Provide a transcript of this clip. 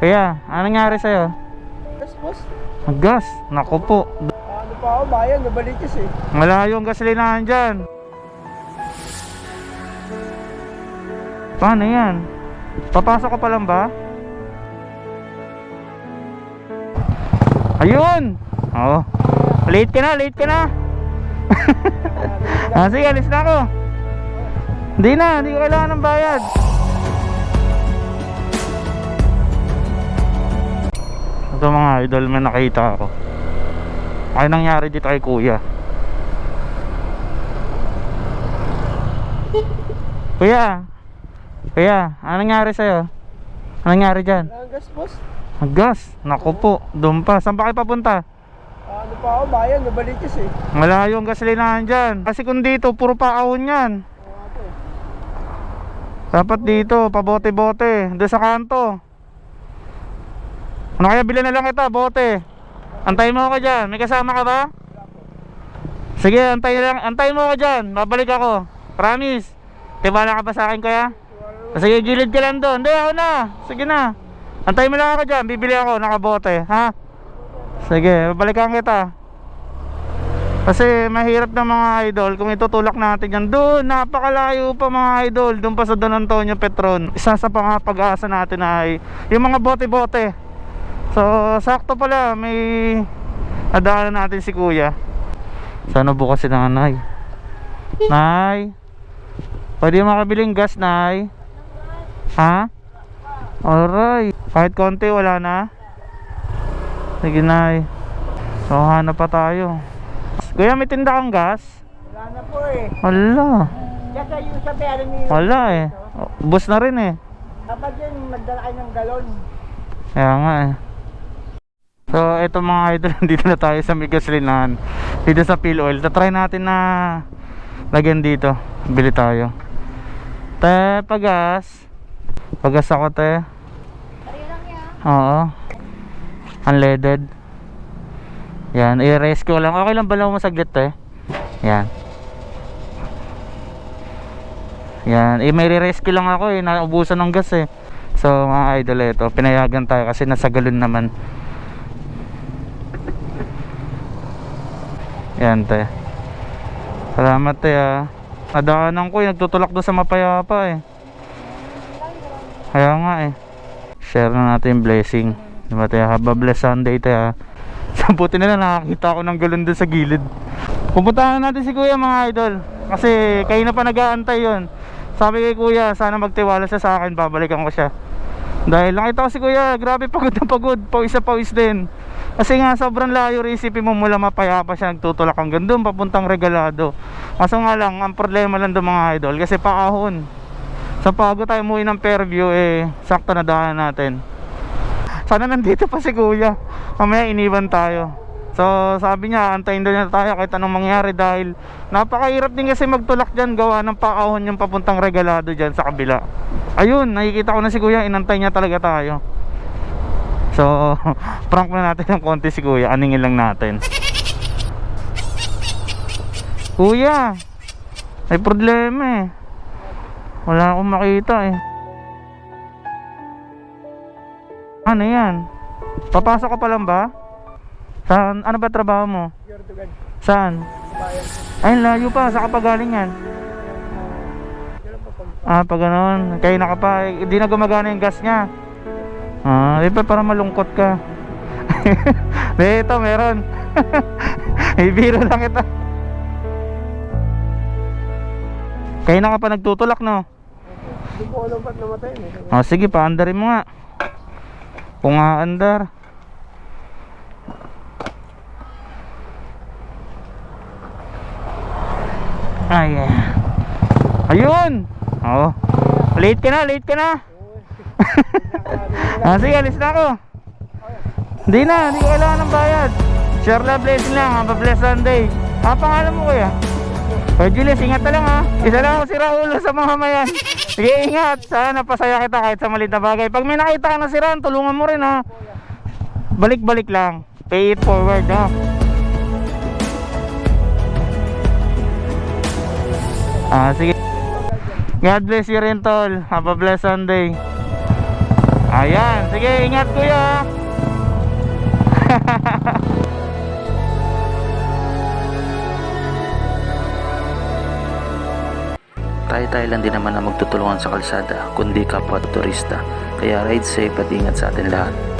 Kaya, anong nangyari sa'yo? Gas, boss. Gas, naku po. Ano pa ako, bayan, nabalikas eh. Malayo ang gasolinahan dyan. Paano yan? Papasok ka pa lang ba? Ayun! Oo. Late ka na, late ka na. Sige, alis na ako. Hindi ko kailangan ng bayad. Ito mga idol, may nakita ako. Ano nangyari dito kay kuya? Kuya, ano nangyari sa'yo? Ano nangyari dyan? Gas, boss. Gas, naku po, doon pa. Saan pa kayo papunta? Ano pa ako, bayan, nabalikas eh. Malayo ang gasolinahan dyan. Kasi kung dito, puro paahon yan. Dapat dito, pabote-bote. Doon sa kanto. Ano kaya, bilhin na lang kita, bote. Antayin mo ako dyan. May kasama ka ba? Sige, antayin mo ako dyan. Babalik ako. Promise. Tiwala ka ba sa akin, kuya? Sige, gilid ka lang doon. Hindi, ako na. Sige na. Antayin mo lang ako dyan. Bibili ako, nakabote. Ha? Sige, babalikan kita. Kasi mahirap na mga idol kung itutulak natin yan. Doon, napakalayo pa mga idol. Doon pa sa Don Antonio Petron. Isa sa pag-asa natin ay yung mga bote-bote. So, sakto pala, may adaanan natin si kuya. Sana bukas si nanay. Nay, pwede makabiling gas, nay? Ha? Alright. Kahit konti, wala na? Sige, nay. So, hanap pa tayo. Kuya, may tinda kang gas? Wala na po eh. Wala. Diyan sa yung sabi, alam niyo. Wala eh. Bus na rin eh. Dapat din, magdala kayo ng galon. Kaya nga eh. So, ito mga idol, dito na tayo sa may gasolinahan. Dito sa fuel oil. Tatry natin na lagyan dito. Bili tayo. Te, pagas. Pagas ako, te. Sariyo lang yan. Oo. Unleaded. Yan, i-rescue lang. Okay lang ba lang mo saglit, te? Yan. Yan, may re-rescue lang ako eh. Naubusan ng gas eh. So, mga idol, ito, pinayagan tayo kasi nasa galon naman. Yan, te. Salamat, te, ah. Nadaanan ko eh, nagtutulak doon sa mapayapa eh. Kaya nga eh. Share na natin yung blessing. Diba, te? Have a blessed Sunday, te, ah. Buti na lang nakakita ako ng galon doon sa gilid. Pupuntahan natin si kuya, mga idol. Kasi kayo na pa nag-aantay yun. Sabi kay kuya, sana magtiwala siya sa akin, babalikan ko siya. Dahil nakita ko si kuya, grabe pagod na pagod. Pawis din. Kasi nga sobrang layo, isipin mo mula mapayapa siya nagtutulak hanggang doon papuntang Regalado. Kaso nga lang, ang problema lang doon mga idol, kasi paahon. Sa pago tayo umuwi ng Fairview eh, sakto na daan natin. Sana nandito pa si kuya, mamaya iniwan tayo. So sabi niya, antayin daw niya tayo kahit anong mangyari. Dahil napakahirap din kasi magtulak dyan, gawa ng paahon yung papuntang Regalado dyan sa kabila. Ayun, nakikita ko na si kuya, inantay niya talaga tayo. So prank na natin ng konti si kuya, aningin lang natin. Kuya, may problema eh. Wala akong makita eh. Ano yan? Papasok ka pa lang ba? Saan? Ano ba trabaho mo? Yortugan. Saan? Bayan. Ay, layo pa. Saan ka pa galing yan? Kailan pa pang... Pag ganoon, kayo na ka pa. Hindi na gumagana yung gas niya. Di ba para malungkot ka? Ito, meron. Ibiro lang ito. Kayo na ka pa nagtutulak, no? Hindi ko alam ba't namatay eh. Sige, paandarin mo nga. Kung aandar. Ay, ayun. Late ka na. Sige, alis na ako. Hindi ko kailangan ng bayad. Share la blessing lang, have a blessed Sunday. Pangalan mo kuya? Julius, ingat na lang ha. Isa lang ako si Raulo sa mga mayan. Sige, ingat. Sana napasaya kita kahit sa maliit na bagay. Pag may nakita ka na siraan, tulungan mo rin ha. Balik-balik lang. Pay it forward ha. Sige. God bless you rin, tol. Have a blessed Sunday. Ayan, sige, ingat kuya. Tayo-tayo lang din naman ang magtutulungan sa kalsada, kundi kapwa turista. Kaya ride safe at ingat sa atin lahat.